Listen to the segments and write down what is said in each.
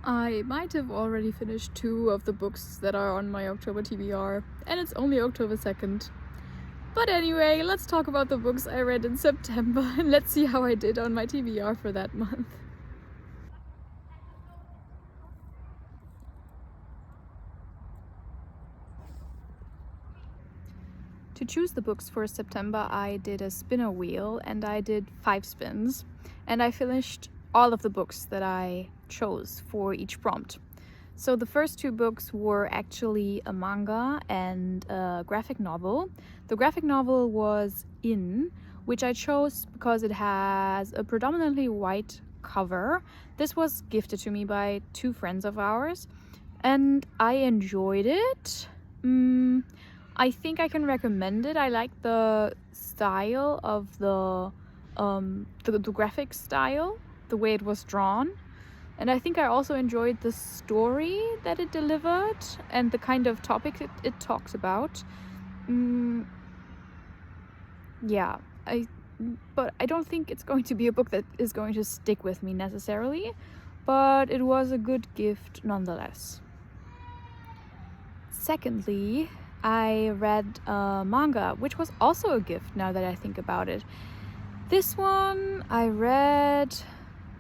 I might have already finished 2 of the books that are on my October TBR, and it's only October 2nd. But anyway, let's talk about the books I read in September and let's see how I did on my TBR for that month. To choose the books for September, I did a spinner wheel and I did 5 spins, and I finished all of the books that I chose for each prompt. So the first 2 books were actually a manga and a graphic novel. The graphic novel was In, which I chose because it has a predominantly white cover. This was gifted to me by 2 friends of ours, and I enjoyed it. I think I can recommend it. I like the style of the graphic style, the way it was drawn. And I think I also enjoyed the story that it delivered and the kind of topics it talks about. But I don't think it's going to be a book that is going to stick with me necessarily, but it was a good gift nonetheless. Secondly, I read a manga, which was also a gift now that I think about it. This one I read...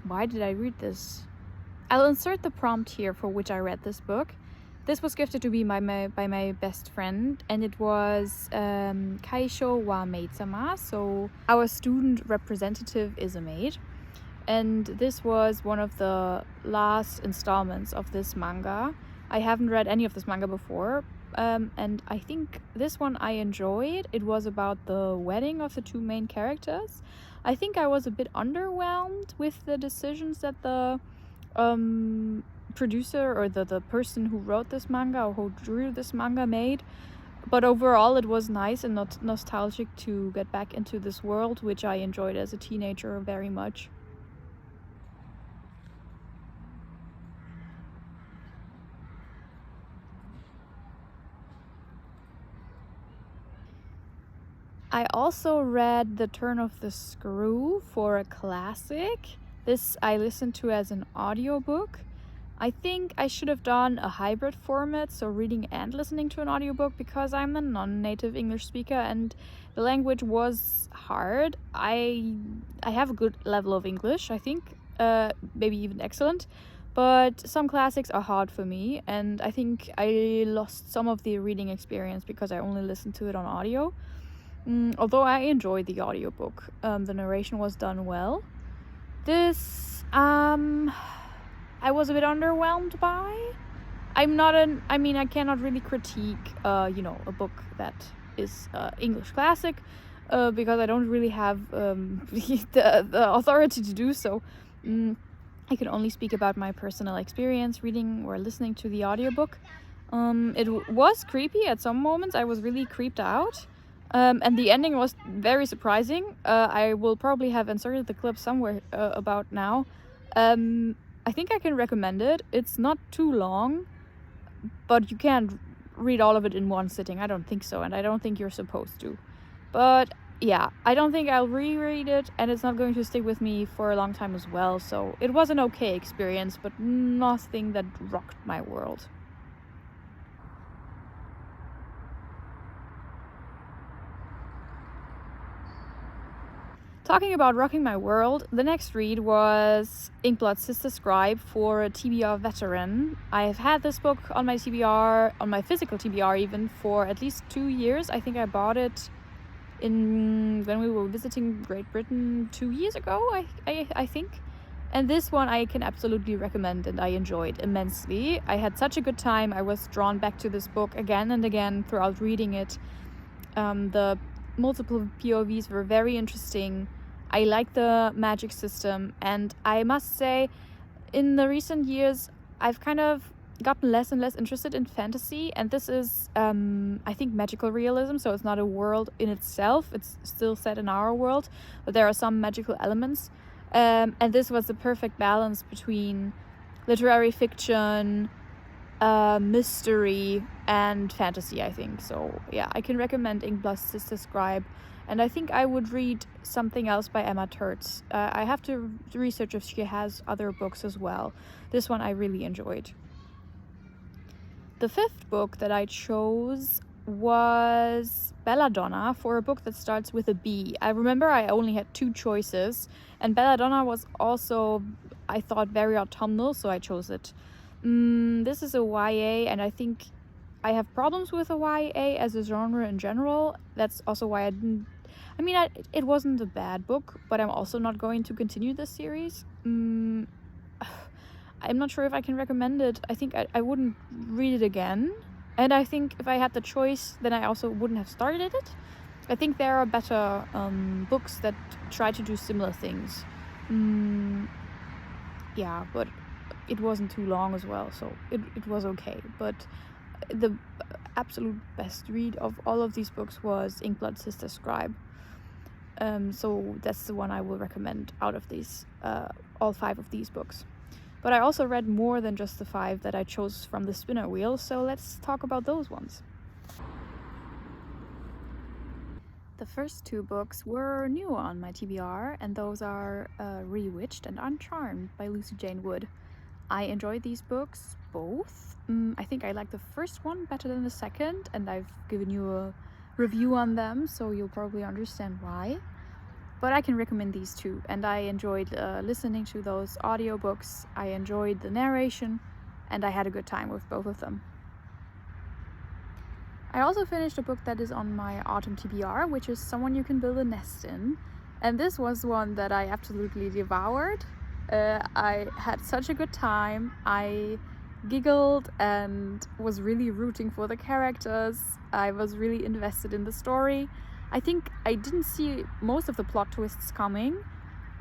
Why did I read this? I'll insert the prompt here for which I read this book. This was gifted to me by my best friend, and it was Kaisho wa Maid-sama, so our student representative is a maid. And this was one of the last installments of this manga. I haven't read any of this manga before, and I think this one I enjoyed. It was about the wedding of the 2 main characters. I think I was a bit underwhelmed with the decisions that the producer or the person who wrote this manga or who drew this manga made. But overall it was nice and not nostalgic to get back into this world, which I enjoyed as a teenager very much. I also read The Turn of the Screw for a classic. This I listened to as an audiobook. I think I should have done a hybrid format, so reading and listening to an audiobook, because I'm a non-native English speaker and the language was hard. I have a good level of English, I think, maybe even excellent, but some classics are hard for me, and I think I lost some of the reading experience because I only listened to it on audio. Although I enjoyed the audiobook, the narration was done well. This I was a bit underwhelmed by. I cannot really critique a book that is English classic because I don't really have the authority to do so. I can only speak about my personal experience reading or listening to the audiobook. It was creepy at some moments. I was really creeped out. And the ending was very surprising. I will probably have inserted the clip somewhere about now. I think I can recommend it. It's not too long, but you can't read all of it in one sitting. I don't think so, and I don't think you're supposed to. But yeah, I don't think I'll reread it, and it's not going to stick with me for a long time as well. So it was an okay experience, but nothing that rocked my world. Talking about rocking my world, the next read was Inkblot's Sister Scribe for a TBR veteran. I have had this book on my TBR, on my physical TBR even, for at least 2 years. I think I bought it when we were visiting Great Britain 2 years ago, I think. And this one I can absolutely recommend, and I enjoyed immensely. I had such a good time. I was drawn back to this book again and again throughout reading it. The multiple POVs were very interesting. I like the magic system, and I must say, in the recent years, I've kind of gotten less and less interested in fantasy, and this is, I think, magical realism, so it's not a world in itself. It's still set in our world, but there are some magical elements, and this was the perfect balance between literary fiction, mystery, and fantasy, I think. So yeah, I can recommend Inkblot's Sister Scribe. And I think I would read something else by Emma Tertz. I have to research if she has other books as well. This one I really enjoyed. The fifth book that I chose was Belladonna, for a book that starts with a B. I remember I only had 2 choices, and Belladonna was also, I thought, very autumnal, so I chose it. This is a YA, and I think I have problems with a YA as a genre in general. That's also why I didn't... it wasn't a bad book, but I'm also not going to continue this series. I'm not sure if I can recommend it. I think I wouldn't read it again. And I think if I had the choice, then I also wouldn't have started it. I think there are better books that try to do similar things. Yeah, but it wasn't too long as well, so it was okay. But the absolute best read of all of these books was Inkblood Sister Scribe. So that's the one I will recommend out of these, all 5 of these books. But I also read more than just the 5 that I chose from the Spinner Wheel, so let's talk about those ones. The first 2 books were new on my TBR, and those are Rewitched and Uncharmed by Lucy Jane Wood. I enjoyed these books both. I think I like the first one better than the second, and I've given you a review on them, so you'll probably understand why. But I can recommend these 2, and I enjoyed listening to those audiobooks. I enjoyed the narration, and I had a good time with both of them. I also finished a book that is on my autumn TBR, which is Someone You Can Build a Nest In. And this was one that I absolutely devoured. I had such a good time. I giggled and was really rooting for the characters. I was really invested in the story. I think I didn't see most of the plot twists coming.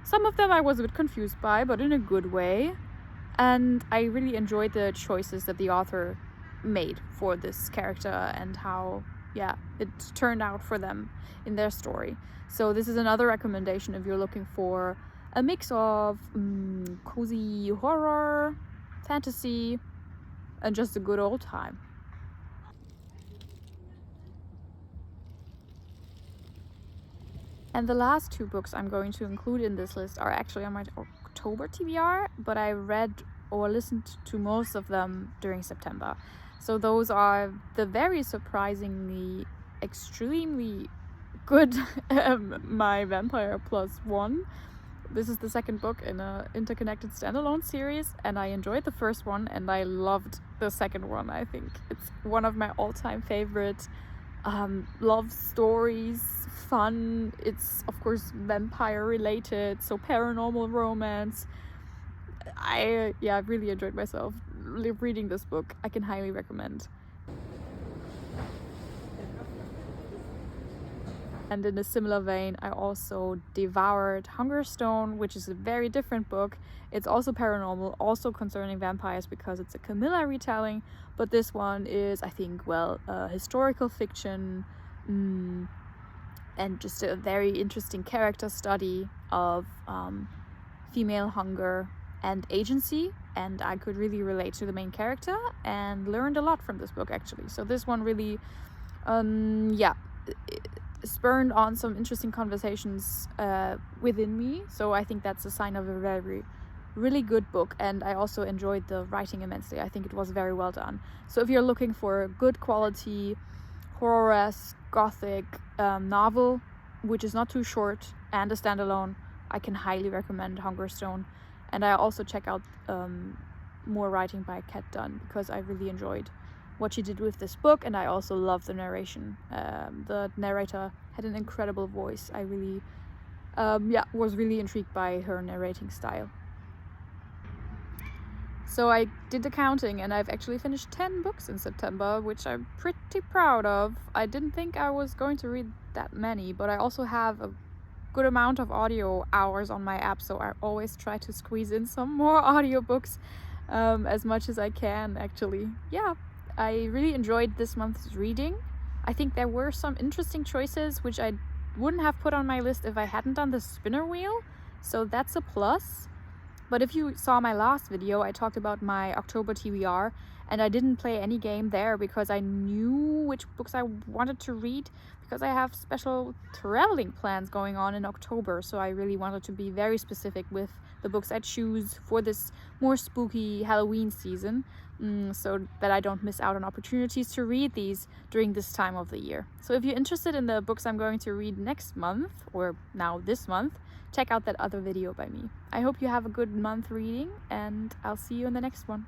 Some of them I was a bit confused by, but in a good way. And I really enjoyed the choices that the author made for this character and how, it turned out for them in their story. So this is another recommendation if you're looking for a mix of cozy horror, fantasy, and just a good old time. And the last 2 books I'm going to include in this list are actually on my October TBR, but I read or listened to most of them during September. So those are the very surprisingly, extremely good My Vampire +1. This is the second book in an interconnected standalone series, and I enjoyed the first one and I loved the second one. I think it's one of my all-time favorite love stories, fun. It's of course vampire related, so paranormal romance. I really enjoyed myself reading this book. I can highly recommend. And in a similar vein, I also devoured Hungerstone, which is a very different book. It's also paranormal, also concerning vampires because it's a Camilla retelling, but this one is, I think, historical fiction, and just a very interesting character study of female hunger and agency, and I could really relate to the main character and learned a lot from this book actually. So this one really spurned on some interesting conversations within me, so I think that's a sign of a very really good book. And I also enjoyed the writing immensely. I think it was very well done. So if you're looking for a good quality horror-esque gothic novel which is not too short and a standalone, I can highly recommend Hungerstone. And I also check out more writing by Kat Dunn because I really enjoyed what she did with this book, and I also love the narration. The narrator had an incredible voice. I really was really intrigued by her narrating style. So I did the counting and I've actually finished 10 books in September, which I'm pretty proud of. I didn't think I was going to read that many, but I also have a good amount of audio hours on my app, so I always try to squeeze in some more audiobooks as much as I can actually. I really enjoyed this month's reading. I think there were some interesting choices which I wouldn't have put on my list if I hadn't done the Spinner Wheel, so that's a plus. But if you saw my last video, I talked about my October TBR, and I didn't play any game there because I knew which books I wanted to read, because I have special traveling plans going on in October, so I really wanted to be very specific with the books I choose for this more spooky Halloween season, so that I don't miss out on opportunities to read these during this time of the year. So if you're interested in the books I'm going to read next month, or now this month, check out that other video by me. I hope you have a good month reading, and I'll see you in the next one.